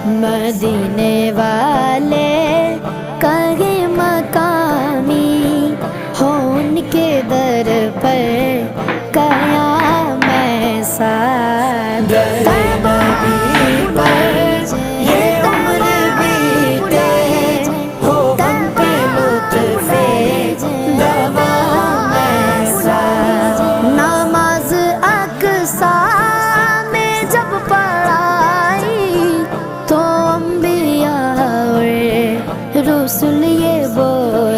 मदीने वाले कहे मकामी हो, उनके दर पर कया मैं साथ। ये उम्र बीते हो गम पे लुत्फ़े दवा मैं साथ। नमाज अक़सा में जब पढ़ाई तो अंबिया और रसूल ये बोल